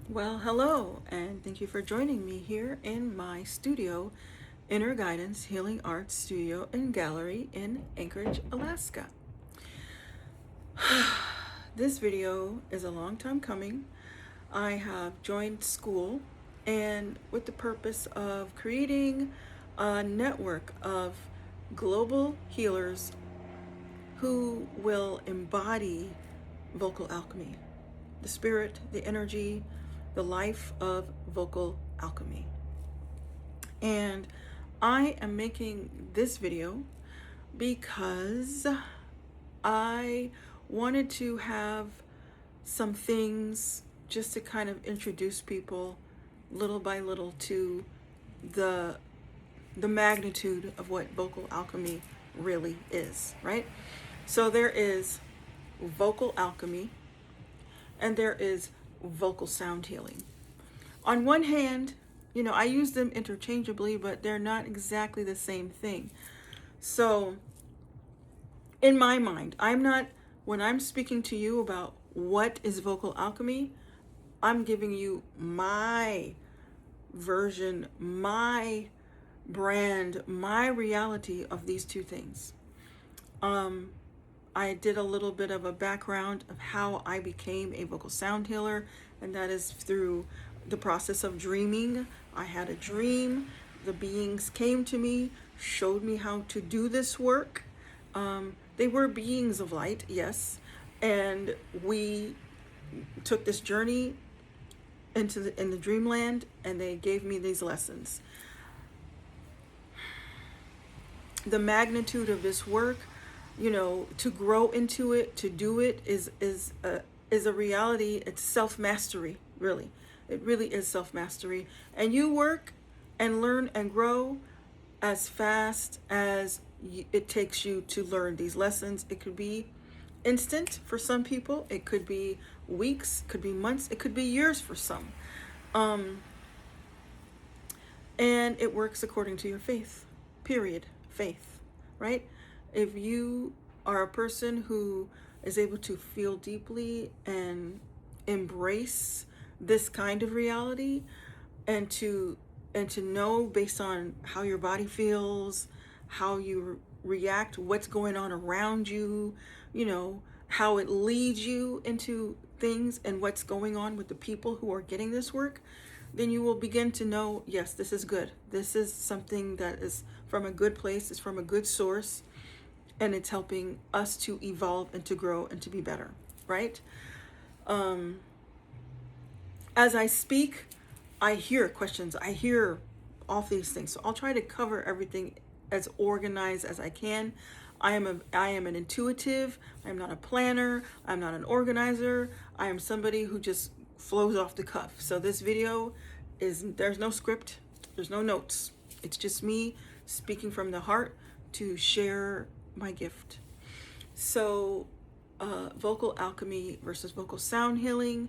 Well, hello, and thank you for joining me here in my studio, Inner Guidance Healing Arts Studio and Gallery in Anchorage, Alaska. This video is a long time coming. I have joined SKOOL, and with the purpose of creating a network of global healers who will embody vocal alchemy, the spirit, the energy, the life of vocal alchemy. And I am making this video because I wanted to have some things just to kind of introduce people little by little to the magnitude of what vocal alchemy really is, right? So there is vocal alchemy and there is vocal sound healing. On one hand, I use them interchangeably, but they're not exactly the same thing. So in my mind, when I'm speaking to you about what is vocal alchemy, I'm giving you my version, my brand, my reality of these two things. I did a little bit of a background of how I became a vocal sound healer, and that is through the process of dreaming. I had a dream. The beings came to me, showed me how to do this work. They were beings of light, yes, and we took this journey in the dreamland, and they gave me these lessons. The magnitude of this work, to grow into it, to do it is a reality. It's self-mastery, really. It really is self-mastery. And you work and learn and grow as fast as it takes you to learn these lessons. It could be instant for some people. It could be weeks, could be months, it could be years for some. And it works according to your faith, period. Faith, right? If you are a person who is able to feel deeply and embrace this kind of reality, and to know based on how your body feels, how you react, what's going on around you, how it leads you into things and what's going on with the people who are getting this work, then you will begin to know, yes, this is good. This is something that is from a good place, it's from a good source, and it's helping us to evolve and to grow and to be better, right? As I speak, I hear questions, I hear all these things. So I'll try to cover everything as organized as I can. I am an intuitive. I'm not a planner. I'm not an organizer. I am somebody who just flows off the cuff. So this video there's no script, there's no notes. It's just me speaking from the heart to share my gift. So vocal alchemy versus vocal sound healing,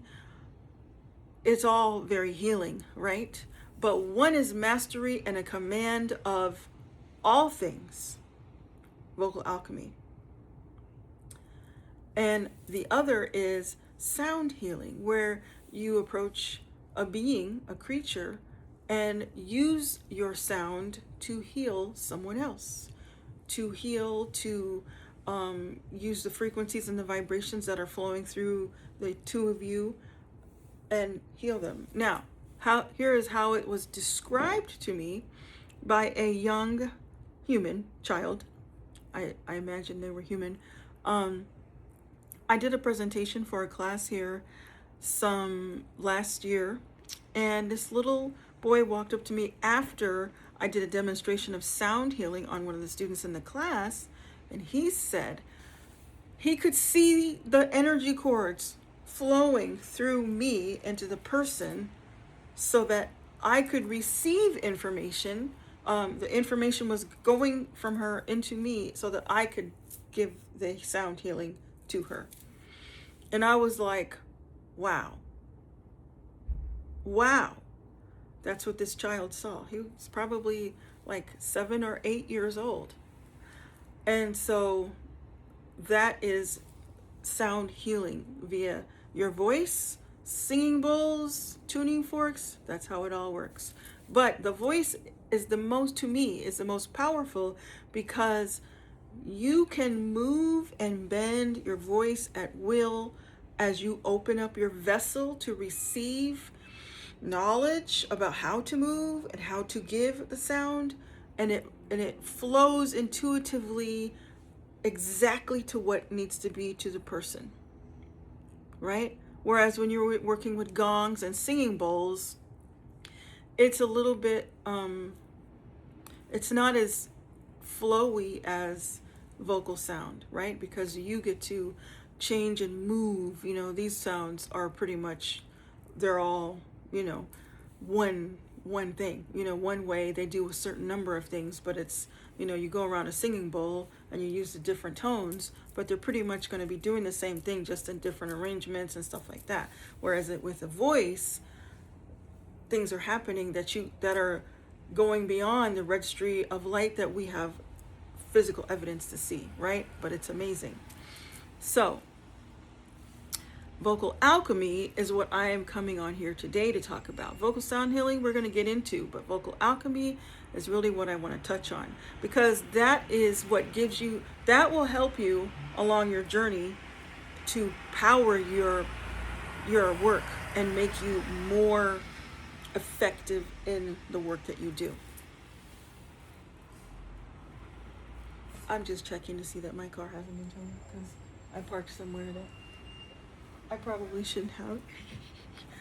it's all very healing, right? But one is mastery and a command of all things, vocal alchemy. And the other is sound healing, where you approach a being, a creature, and use your sound to heal someone else, to heal, to use the frequencies and the vibrations that are flowing through the two of you and heal them. Now, here is how it was described to me by a young human child. I imagine they were human. I did a presentation for a class here some last year, and this little boy walked up to me after I did a demonstration of sound healing on one of the students in the class, and he said he could see the energy cords flowing through me into the person so that I could receive information. The information was going from her into me so that I could give the sound healing to her. And I was like, wow. That's what this child saw. He was probably like 7 or 8 years old. And so that is sound healing via your voice, singing bowls, tuning forks, that's how it all works. But the voice is the most, to me, is the most powerful because you can move and bend your voice at will as you open up your vessel to receive knowledge about how to move and how to give the sound, and it flows intuitively exactly to what needs to be to the person, right? Whereas when you're working with gongs and singing bowls, it's a little bit it's not as flowy as vocal sound, right? Because you get to change and move. These sounds are pretty much, they're all, one thing, one way. They do a certain number of things, but it's, you go around a singing bowl and you use the different tones, but they're pretty much going to be doing the same thing, just in different arrangements and stuff like that. Whereas with a voice, things are happening that are going beyond the registry of light that we have physical evidence to see, right? But it's amazing. So, vocal alchemy is what I am coming on here today to talk about. Vocal sound healing we're going to get into, but vocal alchemy is really what I want to touch on, because that is what that will help you along your journey to power your work and make you more effective in the work that you do. I'm just checking to see that my car hasn't been towed because I parked somewhere that I probably shouldn't have.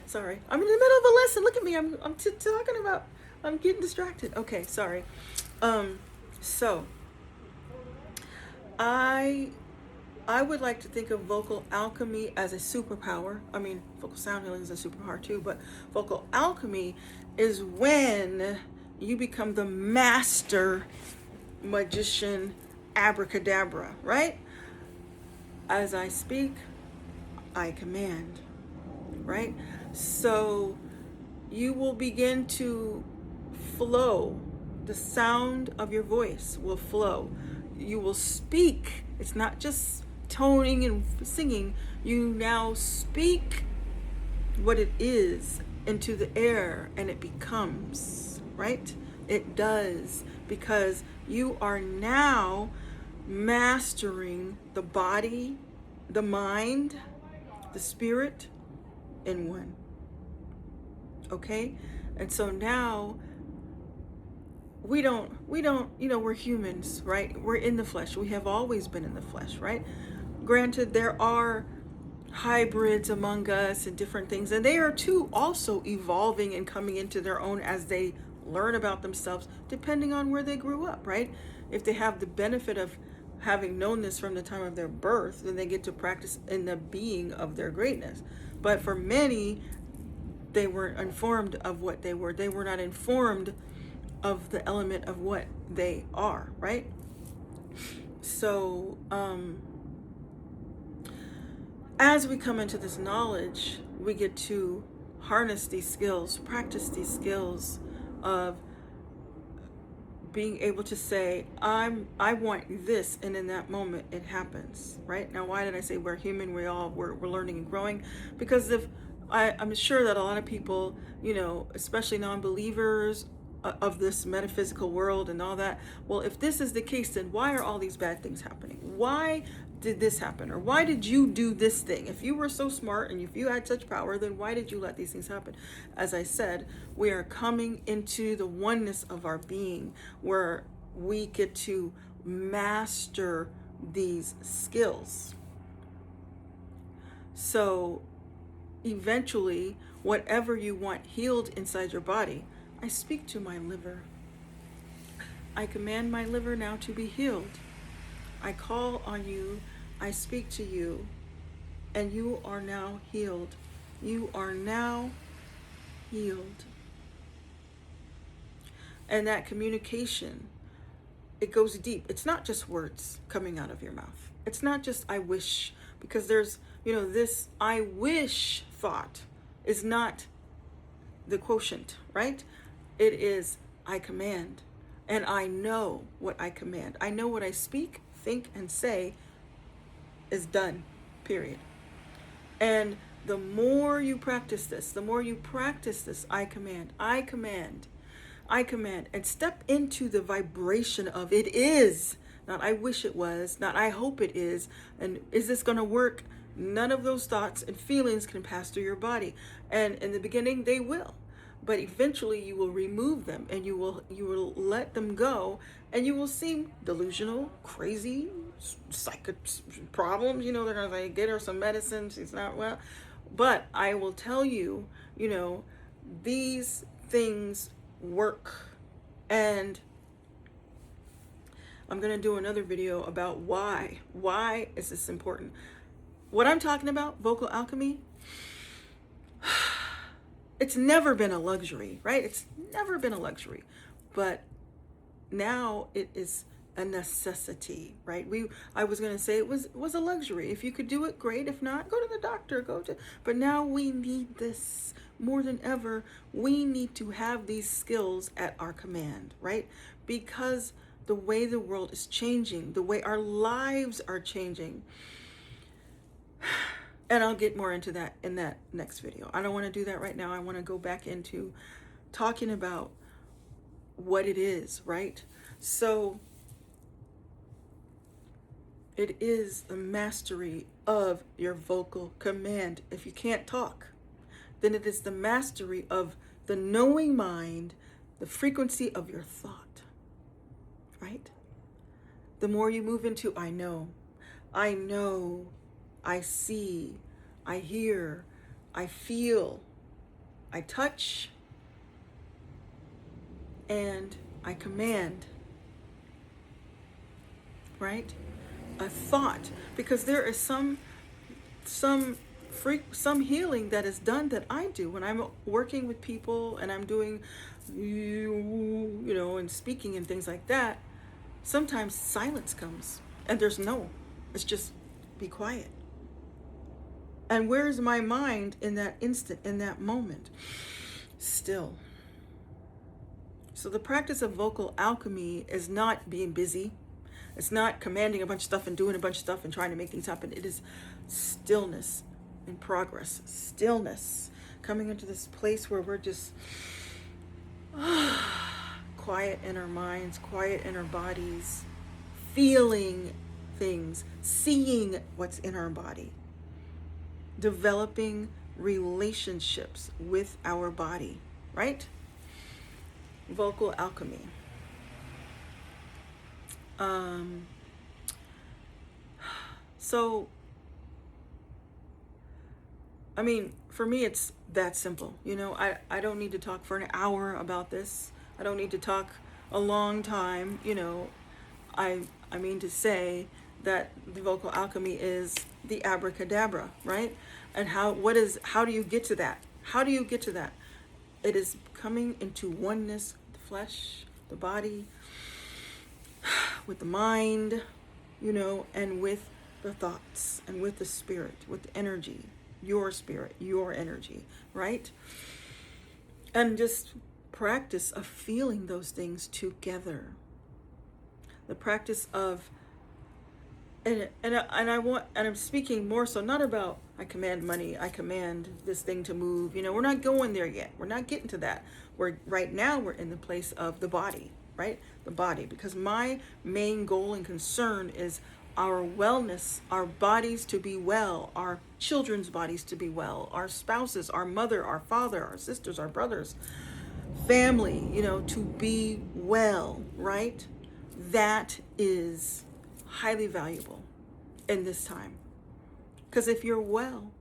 Sorry, I'm in the middle of a lesson. Look at me. I'm talking about. I'm getting distracted. Okay, sorry. So I would like to think of vocal alchemy as a superpower. I mean, vocal sound healing is a superpower too, but vocal alchemy is when you become the master magician abracadabra, right? As I speak, I command, right? So you will begin to flow. The sound of your voice will flow. You will speak. It's not just toning and singing. You now speak what it is into the air, and it becomes, right? It does, because you are now mastering the body, the mind, the spirit in one. Okay? And so now we don't, we're humans, right? We're in the flesh. We have always been in the flesh, right? Granted, there are hybrids among us and different things, and they are too also evolving and coming into their own as they learn about themselves, depending on where they grew up, right? If they have the benefit of having known this from the time of their birth, then they get to practice in the being of their greatness. But for many, they weren't informed of what they were. They were not informed of the element of what they are, right? So as we come into this knowledge, we get to harness these skills, practice these skills of being able to say, I want this, and in that moment it happens, right? Now, why did I say we're human? We're learning and growing, because I'm sure that a lot of people, especially non-believers of this metaphysical world and all that, well, if this is the case, then why are all these bad things happening? Why did this happen? Or why did you do this thing? If you were so smart and if you had such power, then why did you let these things happen? As I said, we are coming into the oneness of our being, where we get to master these skills. So eventually, whatever you want healed inside your body, I speak to my liver. I command my liver now to be healed. I call on you, I speak to you, and you are now healed. You are now healed. And that communication, it goes deep. It's not just words coming out of your mouth. It's not just I wish, because there's, this I wish thought is not the quotient, right? It is I command, and I know what I command. I know what I speak, think, and say is done, period. And The more you practice this, I command, and step into the vibration of it is. Not I wish it was, not I hope it is, and is this going to work? None of those thoughts and feelings can pass through your body. And in the beginning, they will. But eventually you will remove them, and you will let them go, and you will seem delusional, crazy, psychic problems. They're going to say, get her some medicine, she's not well. But I will tell you, these things work. And I'm going to do another video about why. Why is this important? What I'm talking about, vocal alchemy, it's never been a luxury, right? It's never been a luxury. But now it is a necessity, right? I was going to say it was a luxury. If you could do it, great. If not, go to the doctor, but now we need this more than ever. We need to have these skills at our command, right? Because the way the world is changing, the way our lives are changing. And I'll get more into that in that next video. I don't want to do that right now. I want to go back into talking about what it is, right? So it is the mastery of your vocal command. If you can't talk, then it is the mastery of the knowing mind, the frequency of your thought, right? The more you move into I know, I see, I hear, I feel, I touch, and I command, right? A thought, because there is some healing that is done that I do when I'm working with people and I'm doing, and speaking and things like that. Sometimes silence comes and it's just be quiet. And where's my mind in that instant, in that moment? Still. So the practice of vocal alchemy is not being busy. It's not commanding a bunch of stuff and doing a bunch of stuff and trying to make things happen. It is stillness in progress. Stillness. Coming into this place where we're just quiet in our minds, quiet in our bodies, feeling things, seeing what's in our body, developing relationships with our body, right? Vocal alchemy. So, I mean, for me, it's that simple. I don't need to talk for an hour about this. I don't need to talk a long time. I mean to say that the vocal alchemy is the abracadabra, right? And how do you get to that? How do you get to that? It is coming into oneness with the flesh, the body, with the mind, and with the thoughts, and with the spirit, with the energy, your spirit, your energy, right? And just practice of feeling those things together. The practice of, and I'm speaking more so not about I command money, I command this thing to move. We're not going there yet. We're not getting to that. Right now we're in the place of the body, right? The body, because my main goal and concern is our wellness, our bodies to be well, our children's bodies to be well, our spouses, our mother, our father, our sisters, our brothers, family, to be well, right? That is highly valuable in this time. Because if you're well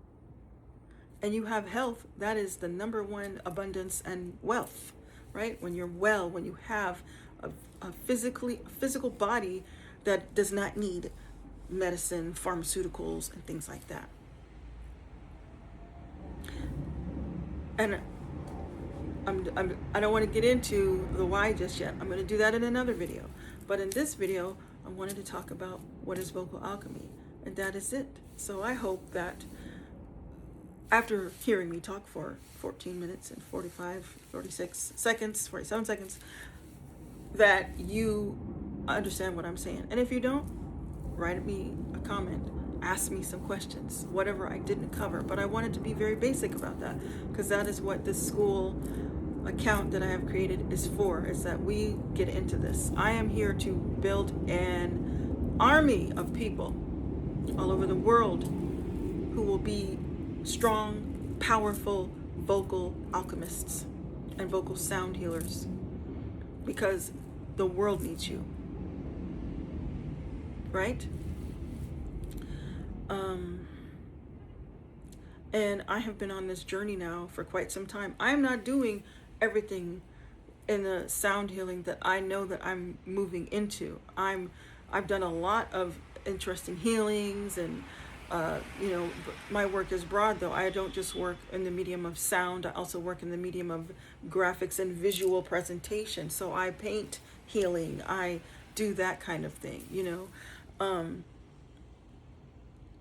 and you have health, that is the number one abundance and wealth, right? When you're well, when you have a physical body that does not need medicine, pharmaceuticals, and things like that. And I don't want to get into the why just yet. I'm going to do that in another video. But in this video, I wanted to talk about what is vocal alchemy, and that is it. So I hope that after hearing me talk for 14 minutes and 47 seconds, that you understand what I'm saying. And if you don't, write me a comment. ask me some questions, whatever I didn't cover. But I wanted to be very basic about that, because that is what this SKOOL account that I have created is for, is that we get into this. I am here to build an army of people all over the world who will be strong, powerful, vocal alchemists and vocal sound healers, because the world needs you, right? And I have been on this journey now for quite some time. I'm not doing everything in the sound healing that I know that I'm moving into. I've done a lot of interesting healings, and my work is broad, though. I don't just work in the medium of sound. I also work in the medium of graphics and visual presentation. So I paint healing. I do that kind of thing,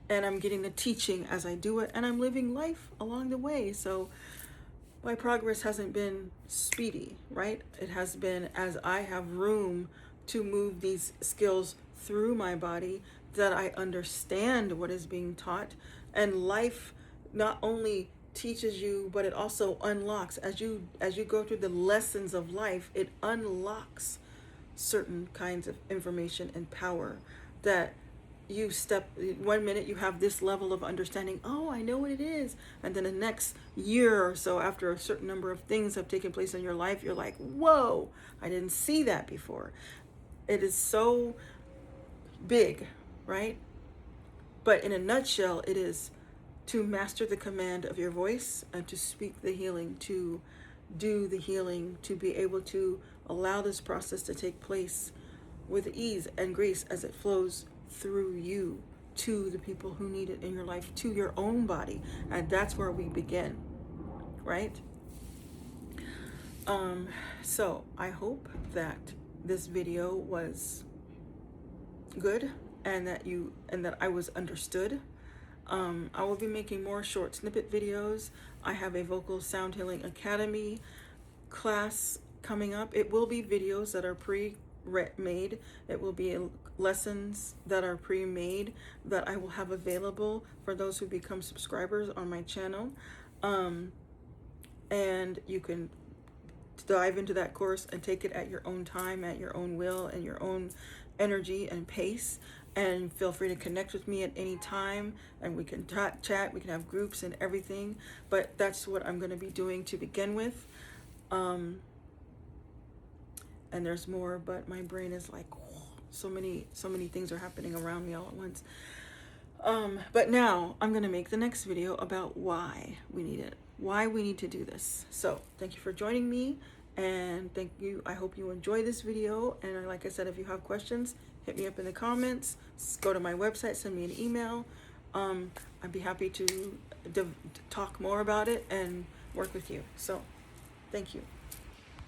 and I'm getting the teaching as I do it, and I'm living life along the way. So my progress hasn't been speedy, right? It has been as I have room to move these skills through my body, that I understand what is being taught. And life not only teaches you, but it also unlocks. As you go through the lessons of life, it unlocks certain kinds of information and power that you step, 1 minute you have this level of understanding, oh, I know what it is, and then the next year or so, after a certain number of things have taken place in your life, you're like, whoa, I didn't see that before. It is so big, right? But in a nutshell, it is to master the command of your voice and to speak the healing, to do the healing, to be able to allow this process to take place with ease and grace as it flows through you to the people who need it in your life, to your own body. And that's where we begin, right? So I hope that this video was good, and that I was understood. I will be making more short snippet videos. I have a Vocal Sound Healing Academy class coming up. It will be videos that are pre-made. It will be lessons that are pre-made that I will have available for those who become subscribers on my channel. And you can dive into that course and take it at your own time, at your own will, and your own energy and pace. And feel free to connect with me at any time, and we can chat, we can have groups and everything. But that's what I'm going to be doing to begin with. And there's more, but my brain is like, so many things are happening around me all at once. But now I'm going to make the next video about why we need it, why we need to do this. So thank you for joining me, and thank you. I hope you enjoy this video. And like I said, if you have questions, hit me up in the comments, go to my website, send me an email. I'd be happy to talk more about it and work with you. So thank you.